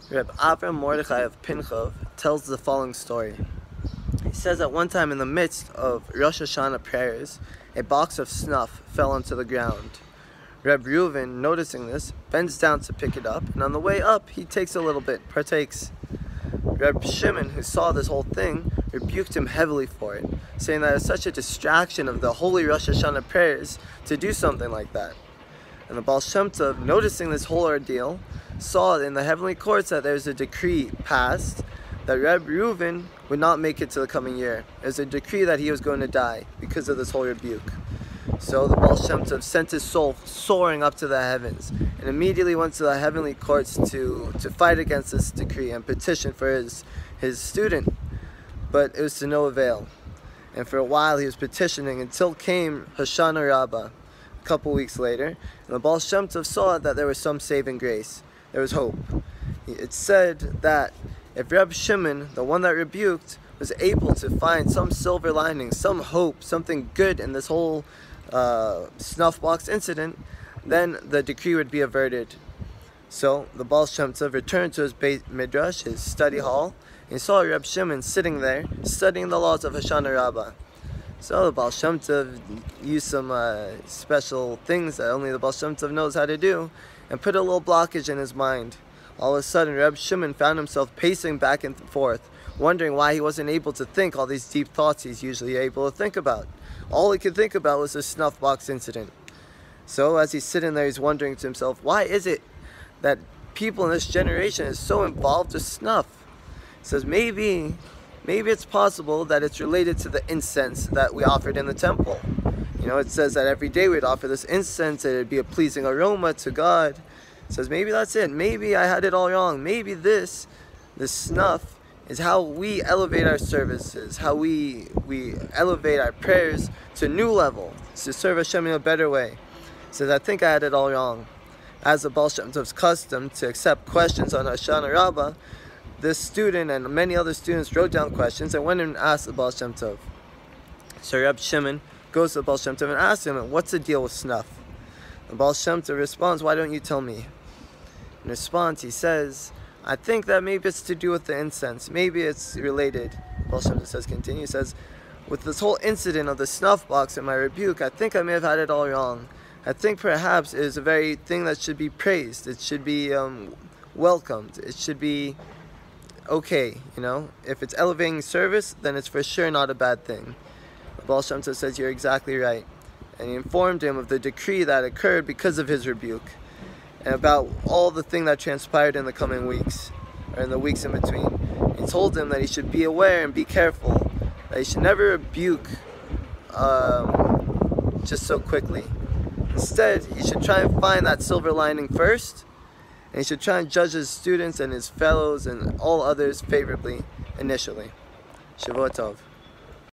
Reb Avram Mordechai of Pinch of tells the following story. He says at one time in the midst of Rosh Hashanah prayers, a box of snuff fell onto the ground. Reb Reuven, noticing this, bends down to pick it up, and on the way up, he takes a little bit, partakes. Reb Shimon, who saw this whole thing, rebuked him heavily for it, saying that it's such a distraction of the holy Rosh Hashanah prayers to do something like that. And the Baal Shem Tov, noticing this whole ordeal, saw in the heavenly courts that there's a decree passed that Reb Reuven would not make it to the coming year. There's a decree that he was going to die because of this whole rebuke. So the Baal Shem Tov sent his soul soaring up to the heavens and immediately went to the heavenly courts to fight against this decree and petition for his student. But it was to no avail. And for a while he was petitioning until came Hoshana Rabbah, a couple weeks later, and the Baal Shem Tov saw that there was some saving grace. There was hope. It said that if Reb Shimon, the one that rebuked, was able to find some silver lining, some hope, something good in this whole snuff box incident, then the decree would be averted. So the Baal Shem Tov returned to his Beit Midrash, his study hall, and saw Reb Shimon sitting there studying the laws of Hoshana Rabbah. So the Baal Shem Tov used some special things that only the Baal Shem Tov knows how to do, and put a little blockage in his mind. All of a sudden, Reb Shimon found himself pacing back and forth, wondering why he wasn't able to think all these deep thoughts he's usually able to think about. All he could think about was the snuff box incident. So as he's sitting there, he's wondering to himself, why is it that people in this generation is so involved with snuff? He says, maybe it's possible that it's related to the incense that we offered in the temple. You know, it says that every day we'd offer this incense, and it'd be a pleasing aroma to God. It says, maybe that's it. Maybe I had it all wrong. Maybe this snuff is how we elevate our services, how we elevate our prayers to a new level, to serve Hashem in a better way. It says, I think I had it all wrong. As the Baal Shem Tov's custom to accept questions on Hoshana Rabbah, this student and many other students wrote down questions and went and asked the Baal Shem Tov. So Reb Shimon goes to the Baal Shem Tov and asks him, what's the deal with snuff? The Baal Shem Tov responds, why don't you tell me? In response, he says, I think that maybe it's to do with the incense. Maybe it's related. Baal Shem Tov says, continue, he says, with this whole incident of the snuff box and my rebuke, I think I may have had it all wrong. I think perhaps it is a very thing that should be praised. It should be welcomed. It should be okay, you know. If it's elevating service, then it's for sure not a bad thing. Baal Shem Tov says, you're exactly right. And he informed him of the decree that occurred because of his rebuke, and about all the thing that transpired in the coming weeks, or in the weeks in between. He told him that he should be aware and be careful, that he should never rebuke just so quickly. Instead, he should try and find that silver lining first, and he should try and judge his students and his fellows and all others favorably initially. Shavua Tov.